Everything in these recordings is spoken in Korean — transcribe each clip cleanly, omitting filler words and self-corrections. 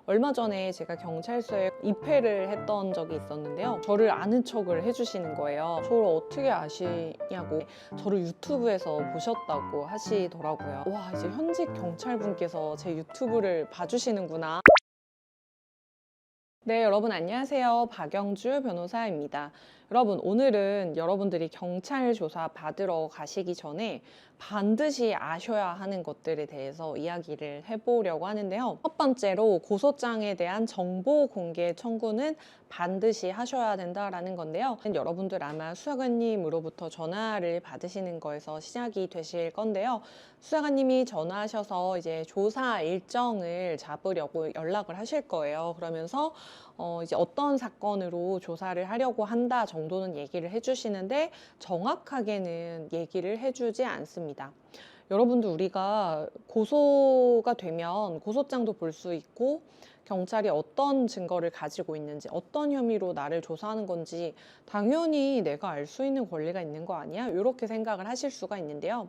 얼마 전에 제가 경찰서에 입회를 했던 적이 있었는데요. 저를 아는 척을 해주시는 거예요. 저를 어떻게 아시냐고, 저를 유튜브에서 보셨다고 하시더라고요. 와, 이제 현직 경찰분께서 제 유튜브를 봐주시는구나. 네, 여러분 안녕하세요. 박영주 변호사입니다. 여러분, 오늘은 여러분들이 경찰 조사 받으러 가시기 전에 반드시 아셔야 하는 것들에 대해서 이야기를 해보려고 하는데요. 첫 번째로 고소장에 대한 정보 공개 청구는 반드시 하셔야 된다라는 건데요. 여러분들 아마 수사관님으로부터 전화를 받으시는 거에서 시작이 되실 건데요. 수사관님이 전화하셔서 이제 조사 일정을 잡으려고 연락을 하실 거예요. 그러면서 이제 어떤 사건으로 조사를 하려고 한다 정도는 얘기를 해주시는데 정확하게는 얘기를 해주지 않습니다. 여러분들, 우리가 고소가 되면 고소장도 볼 수 있고 경찰이 어떤 증거를 가지고 있는지, 어떤 혐의로 나를 조사하는 건지 당연히 내가 알 수 있는 권리가 있는 거 아니야? 이렇게 생각을 하실 수가 있는데요.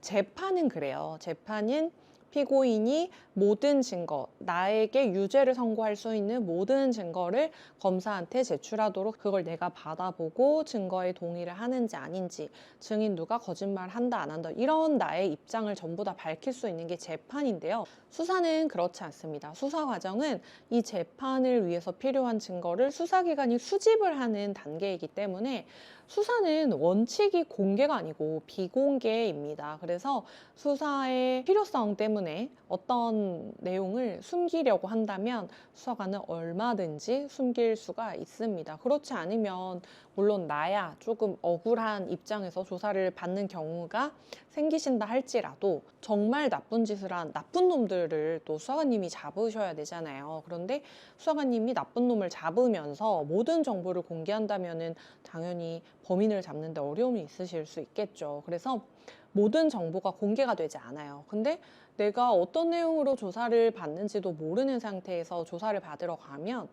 재판은 그래요. 재판은 피고인이 모든 증거, 나에게 유죄를 선고할 수 있는 모든 증거를 검사한테 제출하도록, 그걸 내가 받아보고 증거에 동의를 하는지 아닌지, 증인 누가 거짓말 한다 안 한다, 이런 나의 입장을 전부 다 밝힐 수 있는 게 재판인데요. 수사는 그렇지 않습니다. 수사 과정은 이 재판을 위해서 필요한 증거를 수사기관이 수집을 하는 단계이기 때문에 수사는 원칙이 공개가 아니고 비공개입니다. 그래서 수사의 필요성 때문에 어떤 내용을 숨기려고 한다면 수사관은 얼마든지 숨길 수가 있습니다. 그렇지 않으면 물론 나야 조금 억울한 입장에서 조사를 받는 경우가 생기신다 할지라도 정말 나쁜 짓을 한 나쁜 놈들을 또 수사관님이 잡으셔야 되잖아요. 그런데 수사관님이 나쁜 놈을 잡으면서 모든 정보를 공개한다면은 당연히 범인을 잡는데 어려움이 있으실 수 있겠죠. 그래서 모든 정보가 공개가 되지 않아요. 근데 내가 어떤 내용으로 조사를 받는지도 모르는 상태에서 조사를 받으러 가면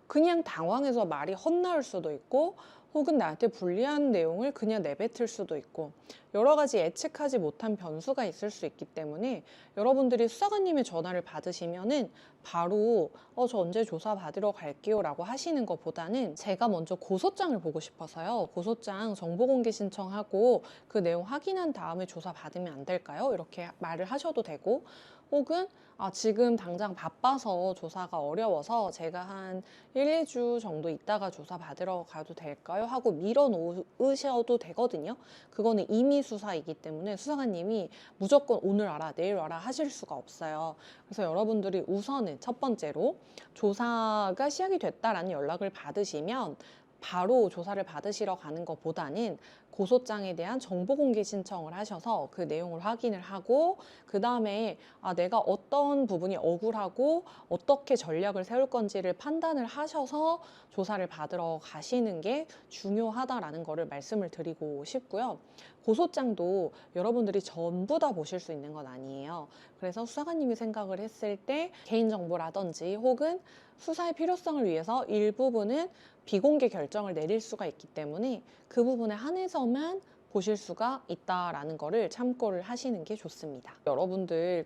그냥 당황해서 말이 헛나올 수도 있고, 혹은 나한테 불리한 내용을 그냥 내뱉을 수도 있고, 여러 가지 예측하지 못한 변수가 있을 수 있기 때문에 여러분들이 수사관님의 전화를 받으시면은 바로 저 언제 조사 받으러 갈게요 라고 하시는 것보다는 제가 먼저 고소장을 보고 싶어서요, 고소장 정보공개 신청하고 그 내용 확인한 다음에 조사 받으면 안 될까요? 이렇게 말을 하셔도 되고, 혹은 지금 당장 바빠서 조사가 어려워서 제가 한 1, 2주 정도 있다가 조사 받으러 가도 될까요? 하고 밀어 놓으셔도 되거든요. 그거는 임의 수사이기 때문에 수사관님이 무조건 오늘 와라, 내일 와라 하실 수가 없어요. 그래서 여러분들이 우선은 첫 번째로 조사가 시작이 됐다라는 연락을 받으시면 바로 조사를 받으시러 가는 것보다는 고소장에 대한 정보공개 신청을 하셔서 그 내용을 확인을 하고, 그 다음에 내가 어떤 부분이 억울하고 어떻게 전략을 세울 건지를 판단을 하셔서 조사를 받으러 가시는 게 중요하다라는 거를 말씀을 드리고 싶고요. 고소장도 여러분들이 전부 다 보실 수 있는 건 아니에요. 그래서 수사관님이 생각을 했을 때 개인정보라든지 혹은 수사의 필요성을 위해서 일부분은 비공개 결정을 내릴 수가 있기 때문에 그 부분에 한해서만 보실 수가 있다라는 거를 참고를 하시는 게 좋습니다. 여러분들,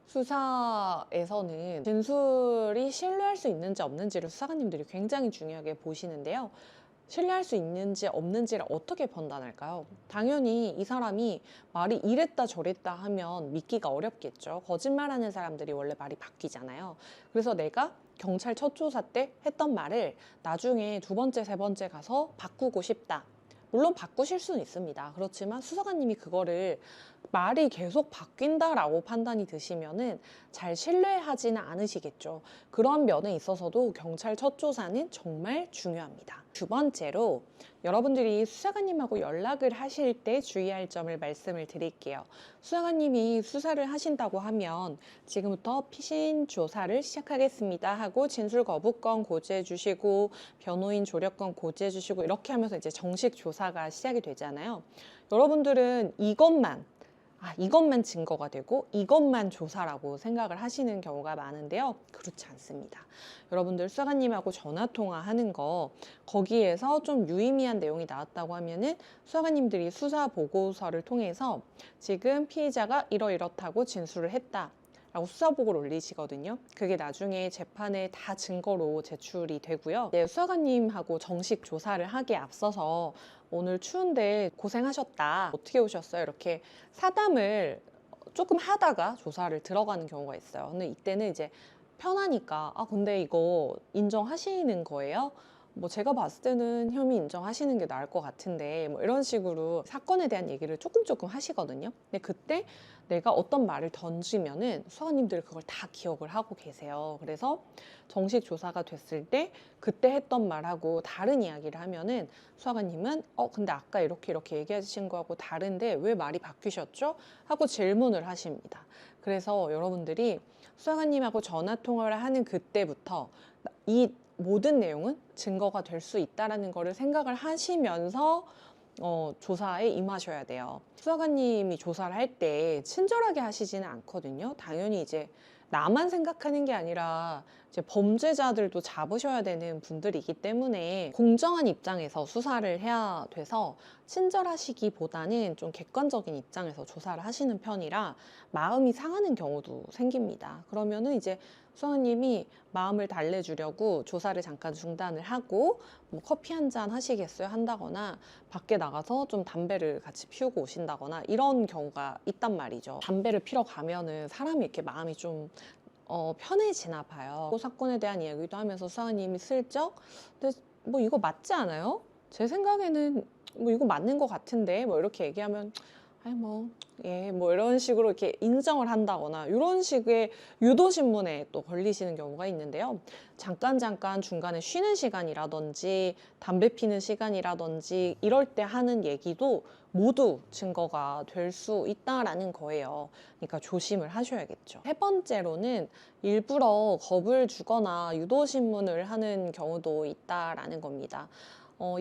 수사에서는 진술이 신뢰할 수 있는지 없는지를 수사관님들이 굉장히 중요하게 보시는데요. 신뢰할 수 있는지 없는지를 어떻게 판단할까요? 당연히 이 사람이 말이 이랬다 저랬다 하면 믿기가 어렵겠죠. 거짓말하는 사람들이 원래 말이 바뀌잖아요. 그래서 내가 경찰 첫 조사 때 했던 말을 나중에 두 번째, 세 번째 가서 바꾸고 싶다. 물론 바꾸실 수는 있습니다. 그렇지만 수사관님이 그거를 말이 계속 바뀐다라고 판단이 드시면은 잘 신뢰하지는 않으시겠죠. 그런 면에 있어서도 경찰 첫 조사는 정말 중요합니다. 두 번째로 여러분들이 수사관님하고 연락을 하실 때 주의할 점을 말씀을 드릴게요. 수사관님이 수사를 하신다고 하면 지금부터 피신 조사를 시작하겠습니다 하고 진술 거부권 고지해 주시고 변호인 조력권 고지해 주시고 이렇게 하면서 이제 정식 조사가 시작이 되잖아요. 여러분들은 이것만 증거가 되고 이것만 조사라고 생각을 하시는 경우가 많은데요. 그렇지 않습니다. 여러분들 수사관님하고 전화 통화하는 거, 거기에서 좀 유의미한 내용이 나왔다고 하면은 수사관님들이 수사 보고서를 통해서 지금 피의자가 이러이렇다고 진술을 했다 라고 수사복을 올리시거든요. 그게 나중에 재판에 다 증거로 제출이 되고요. 네, 수사관님하고 정식 조사를 하기에 앞서서 오늘 추운데 고생하셨다. 어떻게 오셨어요? 이렇게 사담을 조금 하다가 조사를 들어가는 경우가 있어요. 근데 이때는 이제 편하니까 근데 이거 인정하시는 거예요? 뭐 제가 봤을 때는 혐의 인정하시는 게 나을 것 같은데 뭐 이런 식으로 사건에 대한 얘기를 조금 하시거든요. 근데 그때 내가 어떤 말을 던지면은 수사관님들이 그걸 다 기억을 하고 계세요. 그래서 정식 조사가 됐을 때 그때 했던 말하고 다른 이야기를 하면은 수사관님은 근데 아까 이렇게 얘기하신 거하고 다른데 왜 말이 바뀌셨죠? 하고 질문을 하십니다. 그래서 여러분들이 수사관님하고 전화 통화를 하는 그때부터 이 모든 내용은 증거가 될 수 있다라는 거를 생각을 하시면서 조사에 임하셔야 돼요. 수사관님이 조사를 할 때 친절하게 하시지는 않거든요. 당연히 이제 나만 생각하는 게 아니라 이제 범죄자들도 잡으셔야 되는 분들이기 때문에 공정한 입장에서 수사를 해야 돼서 친절하시기보다는 좀 객관적인 입장에서 조사를 하시는 편이라 마음이 상하는 경우도 생깁니다. 그러면은 이제 수사관님이 마음을 달래주려고 조사를 잠깐 중단을 하고 뭐 커피 한 잔 하시겠어요? 한다거나 밖에 나가서 좀 담배를 같이 피우고 오신다거나 이런 경우가 있단 말이죠. 담배를 피러 가면은 사람이 이렇게 마음이 좀 편해지나 봐요. 그 사건에 대한 이야기도 하면서 수사관님이 슬쩍 근데 뭐 이거 맞지 않아요? 제 생각에는 뭐 이거 맞는 것 같은데 뭐 이렇게 얘기하면 아니 뭐 예, 뭐 이런 식으로 이렇게 인정을 한다거나 이런 식의 유도신문에 또 걸리시는 경우가 있는데요. 잠깐 중간에 쉬는 시간이라든지 담배 피는 시간이라든지 이럴 때 하는 얘기도 모두 증거가 될 수 있다라는 거예요. 그러니까 조심을 하셔야겠죠. 세 번째로는 일부러 겁을 주거나 유도신문을 하는 경우도 있다라는 겁니다.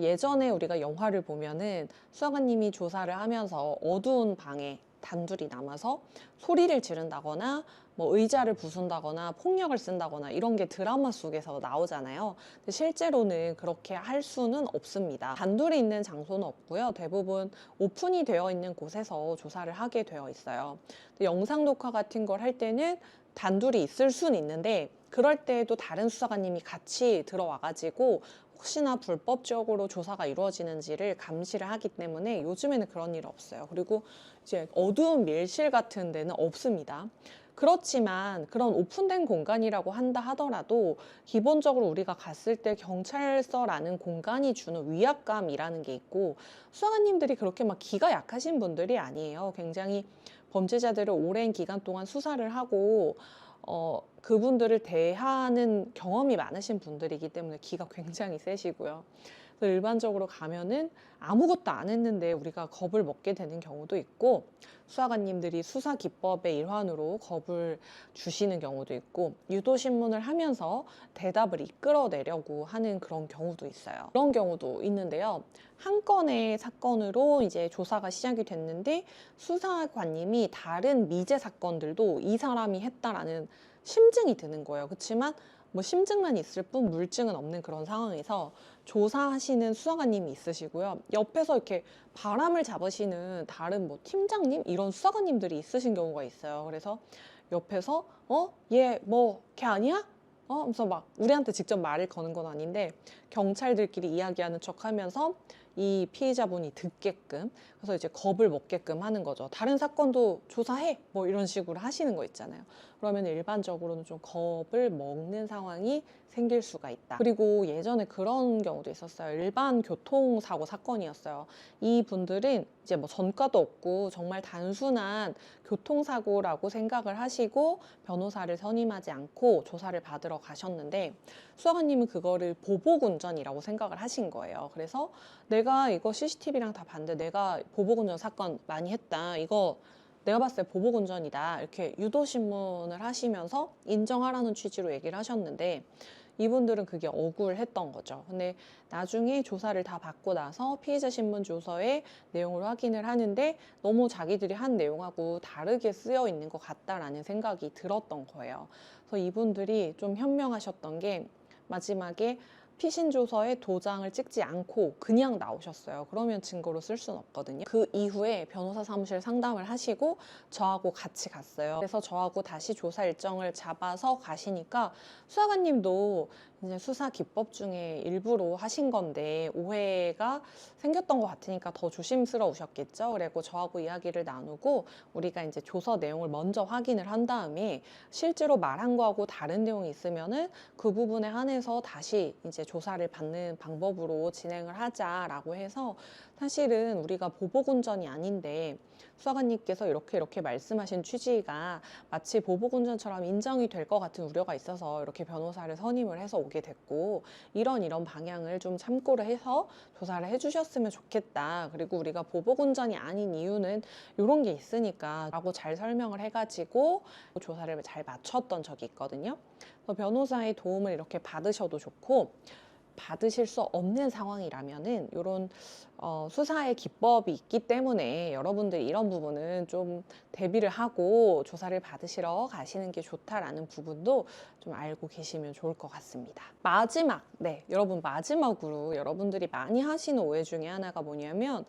예전에 우리가 영화를 보면은 수사관님이 조사를 하면서 어두운 방에 단둘이 남아서 소리를 지른다거나 뭐 의자를 부순다거나 폭력을 쓴다거나 이런 게 드라마 속에서 나오잖아요. 근데 실제로는 그렇게 할 수는 없습니다. 단둘이 있는 장소는 없고요. 대부분 오픈이 되어 있는 곳에서 조사를 하게 되어 있어요. 영상 녹화 같은 걸 할 때는 단둘이 있을 수는 있는데 그럴 때에도 다른 수사관님이 같이 들어와가지고 혹시나 불법적으로 조사가 이루어지는지를 감시를 하기 때문에 요즘에는 그런 일 없어요. 그리고 이제 어두운 밀실 같은 데는 없습니다. 그렇지만 그런 오픈된 공간이라고 한다 하더라도 기본적으로 우리가 갔을 때 경찰서라는 공간이 주는 위압감이라는 게 있고 수사관님들이 그렇게 막 기가 약하신 분들이 아니에요. 굉장히 범죄자들을 오랜 기간 동안 수사를 하고 그분들을 대하는 경험이 많으신 분들이기 때문에 기가 굉장히 세시고요. 그래서 일반적으로 가면은 아무것도 안 했는데 우리가 겁을 먹게 되는 경우도 있고 수사관님들이 수사 기법의 일환으로 겁을 주시는 경우도 있고 유도신문을 하면서 대답을 이끌어내려고 하는 그런 경우도 있어요. 그런 경우도 있는데요. 한 건의 사건으로 이제 조사가 시작이 됐는데 수사관님이 다른 미제 사건들도 이 사람이 했다라는 심증이 드는 거예요. 그렇지만 뭐 심증만 있을 뿐 물증은 없는 그런 상황에서 조사하시는 수사관님이 있으시고요. 옆에서 이렇게 바람을 잡으시는 다른 뭐 팀장님 이런 수사관님들이 있으신 경우가 있어요. 그래서 옆에서 얘 뭐 걔 아니야? 하면서 막 우리한테 직접 말을 거는 건 아닌데 경찰들끼리 이야기하는 척하면서 이 피해자분이 듣게끔 그래서 이제 겁을 먹게끔 하는 거죠. 다른 사건도 조사해 뭐 이런 식으로 하시는 거 있잖아요. 그러면 일반적으로는 좀 겁을 먹는 상황이 생길 수가 있다. 그리고 예전에 그런 경우도 있었어요. 일반 교통사고 사건이었어요. 이 분들은 이제 뭐 전과도 없고 정말 단순한 교통사고라고 생각을 하시고 변호사를 선임하지 않고 조사를 받으러 가셨는데 수사관님은 그거를 보복운전이라고 생각을 하신 거예요. 그래서 내가 이거 CCTV랑 다 봤는데 내가 보복운전 사건 많이 했다. 이거 내가 봤을 때 보복운전이다. 이렇게 유도신문을 하시면서 인정하라는 취지로 얘기를 하셨는데 이분들은 그게 억울했던 거죠. 근데 나중에 조사를 다 받고 나서 피해자 신문 조서의 내용을 확인을 하는데 너무 자기들이 한 내용하고 다르게 쓰여 있는 것 같다라는 생각이 들었던 거예요. 그래서 이분들이 좀 현명하셨던 게 마지막에 피신 조서에 도장을 찍지 않고 그냥 나오셨어요. 그러면 증거로 쓸 수는 없거든요. 그 이후에 변호사 사무실 상담을 하시고 저하고 같이 갔어요. 그래서 저하고 다시 조사 일정을 잡아서 가시니까 수사관님도 이제 수사 기법 중에 일부로 하신 건데 오해가 생겼던 것 같으니까 더 조심스러우셨겠죠. 그리고 저하고 이야기를 나누고 우리가 이제 조서 내용을 먼저 확인을 한 다음에 실제로 말한 거하고 다른 내용이 있으면은 그 부분에 한해서 다시 이제 조사를 받는 방법으로 진행을 하자라고 해서 사실은 우리가 보복운전이 아닌데 수사관님께서 이렇게 말씀하신 취지가 마치 보복운전처럼 인정이 될 것 같은 우려가 있어서 이렇게 변호사를 선임을 해서 오게 됐고 이런 방향을 좀 참고를 해서 조사를 해주셨으면 좋겠다. 그리고 우리가 보복운전이 아닌 이유는 이런 게 있으니까 라고 잘 설명을 해가지고 조사를 잘 마쳤던 적이 있거든요. 그래서 변호사의 도움을 이렇게 받으셔도 좋고 받으실 수 없는 상황이라면은 이런 수사의 기법이 있기 때문에 여러분들이 이런 부분은 좀 대비를 하고 조사를 받으시러 가시는 게 좋다라는 부분도 좀 알고 계시면 좋을 것 같습니다. 마지막, 여러분 마지막으로 여러분들이 많이 하시는 오해 중에 하나가 뭐냐면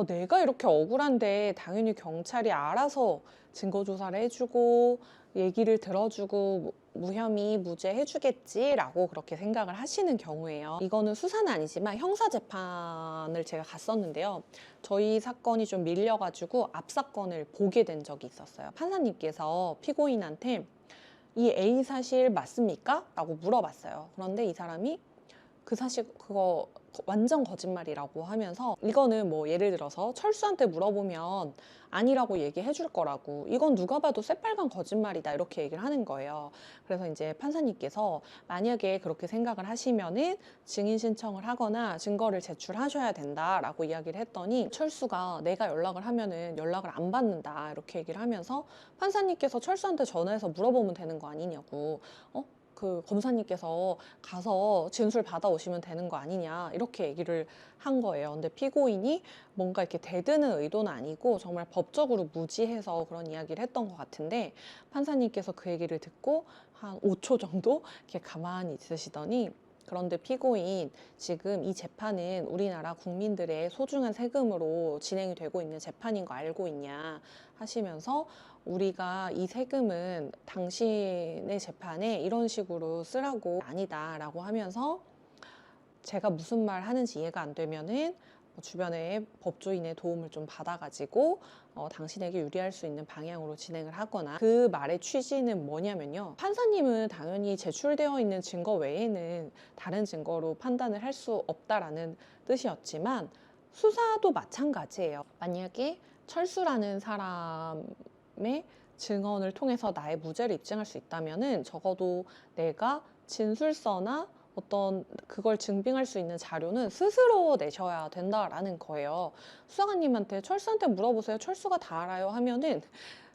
내가 이렇게 억울한데 당연히 경찰이 알아서 증거 조사를 해주고 얘기를 들어주고 무혐의 무죄 해주겠지라고 그렇게 생각을 하시는 경우에요. 이거는 수사는 아니지만 형사재판을 제가 갔었는데요. 저희 사건이 좀 밀려가지고 앞 사건을 보게 된 적이 있었어요. 판사님께서 피고인한테 이 A 사실 맞습니까? 라고 물어봤어요. 그런데 이 사람이 그 사실 그거 완전 거짓말이라고 하면서 이거는 뭐 예를 들어서 철수한테 물어보면 아니라고 얘기해 줄 거라고 이건 누가 봐도 새빨간 거짓말이다 이렇게 얘기를 하는 거예요. 그래서 이제 판사님께서 만약에 그렇게 생각을 하시면은 증인 신청을 하거나 증거를 제출하셔야 된다라고 이야기를 했더니 철수가 내가 연락을 하면은 연락을 안 받는다 이렇게 얘기를 하면서 판사님께서 철수한테 전화해서 물어보면 되는 거 아니냐고 그 검사님께서 가서 진술 받아오시면 되는 거 아니냐 이렇게 얘기를 한 거예요. 근데 피고인이 뭔가 이렇게 대드는 의도는 아니고 정말 법적으로 무지해서 그런 이야기를 했던 것 같은데 판사님께서 그 얘기를 듣고 한 5초 정도 이렇게 가만히 있으시더니 그런데 피고인 지금 이 재판은 우리나라 국민들의 소중한 세금으로 진행이 되고 있는 재판인 거 알고 있냐 하시면서 우리가 이 세금은 당신의 재판에 이런 식으로 쓰라고 아니다라고 하면서 제가 무슨 말 하는지 이해가 안 되면은 주변의 법조인의 도움을 좀 받아가지고 당신에게 유리할 수 있는 방향으로 진행을 하거나 그 말의 취지는 뭐냐면요. 판사님은 당연히 제출되어 있는 증거 외에는 다른 증거로 판단을 할 수 없다라는 뜻이었지만 수사도 마찬가지예요. 만약에 철수라는 사람의 증언을 통해서 나의 무죄를 입증할 수 있다면은 적어도 내가 진술서나 어떤 그걸 증빙할 수 있는 자료는 스스로 내셔야 된다라는 거예요. 수사관님한테 철수한테 물어보세요. 철수가 다 알아요 하면은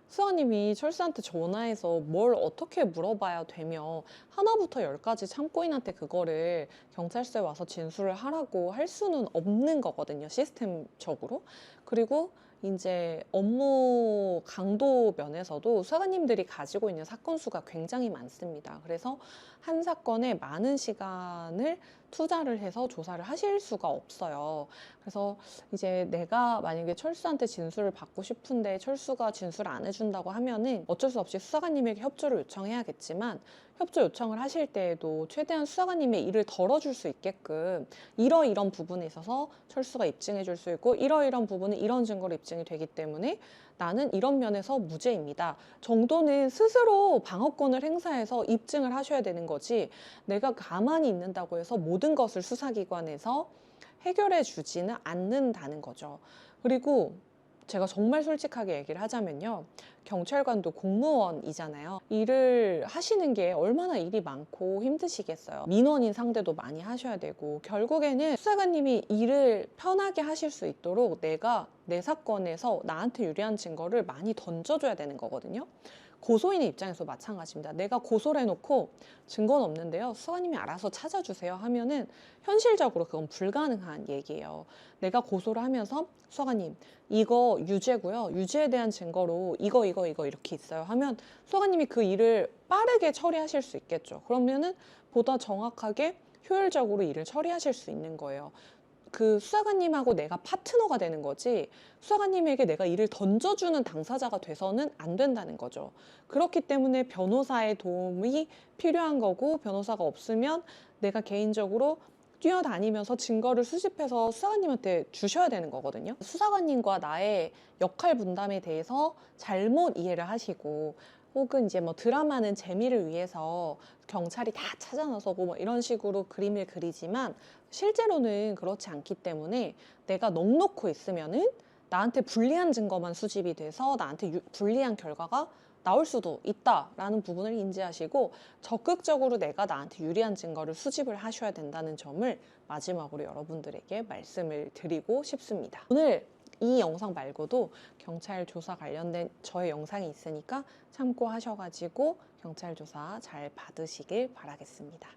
수사님이 철수한테 전화해서 뭘 어떻게 물어봐야 되며 하나부터 열까지 참고인한테 그거를 경찰서에 와서 진술을 하라고 할 수는 없는 거거든요. 시스템적으로. 그리고 이제 업무 강도 면에서도 수사관님들이 가지고 있는 사건 수가 굉장히 많습니다. 그래서 한 사건에 많은 시간을 투자를 해서 조사를 하실 수가 없어요. 그래서 이제 내가 만약에 철수한테 진술을 받고 싶은데 철수가 진술을 안 해준다고 하면은 어쩔 수 없이 수사관님에게 협조를 요청해야겠지만 협조 요청을 하실 때에도 최대한 수사관님의 일을 덜어줄 수 있게끔 이런 부분에 있어서 철수가 입증해 줄 수 있고 이런 부분은 이런 증거로 입증이 되기 때문에 나는 이런 면에서 무죄입니다 정도는 스스로 방어권을 행사해서 입증을 하셔야 되는 거지 내가 가만히 있는다고 해서 모든 것을 수사기관에서 해결해 주지는 않는다는 거죠. 그리고 제가 정말 솔직하게 얘기를 하자면요. 경찰관도 공무원이잖아요. 일을 하시는 게 얼마나 일이 많고 힘드시겠어요. 민원인 상대도 많이 하셔야 되고 결국에는 수사관님이 일을 편하게 하실 수 있도록 내가 내 사건에서 나한테 유리한 증거를 많이 던져줘야 되는 거거든요. 고소인의 입장에서 마찬가지입니다. 내가 고소를 해놓고 증거는 없는데요. 수사관님이 알아서 찾아주세요 하면은 현실적으로 그건 불가능한 얘기예요. 내가 고소를 하면서 수사관님 이거 유죄고요. 유죄에 대한 증거로 이거 이렇게 있어요 하면 수사관님이 그 일을 빠르게 처리하실 수 있겠죠. 그러면은 보다 정확하게 효율적으로 일을 처리하실 수 있는 거예요. 그 수사관님하고 내가 파트너가 되는 거지, 수사관님에게 내가 일을 던져주는 당사자가 돼서는 안 된다는 거죠. 그렇기 때문에 변호사의 도움이 필요한 거고, 변호사가 없으면 내가 개인적으로 뛰어다니면서 증거를 수집해서 수사관님한테 주셔야 되는 거거든요. 수사관님과 나의 역할 분담에 대해서 잘못 이해를 하시고, 혹은 이제 뭐 드라마는 재미를 위해서 경찰이 다 찾아 나서고 뭐 이런 식으로 그림을 그리지만, 실제로는 그렇지 않기 때문에 내가 넋놓고 있으면은 나한테 불리한 증거만 수집이 돼서 나한테 불리한 결과가 나올 수도 있다라는 부분을 인지하시고, 적극적으로 내가 나한테 유리한 증거를 수집을 하셔야 된다는 점을 마지막으로 여러분들에게 말씀을 드리고 싶습니다. 오늘 이 영상 말고도 경찰 조사 관련된 저의 영상이 있으니까 참고하셔가지고 경찰 조사 잘 받으시길 바라겠습니다.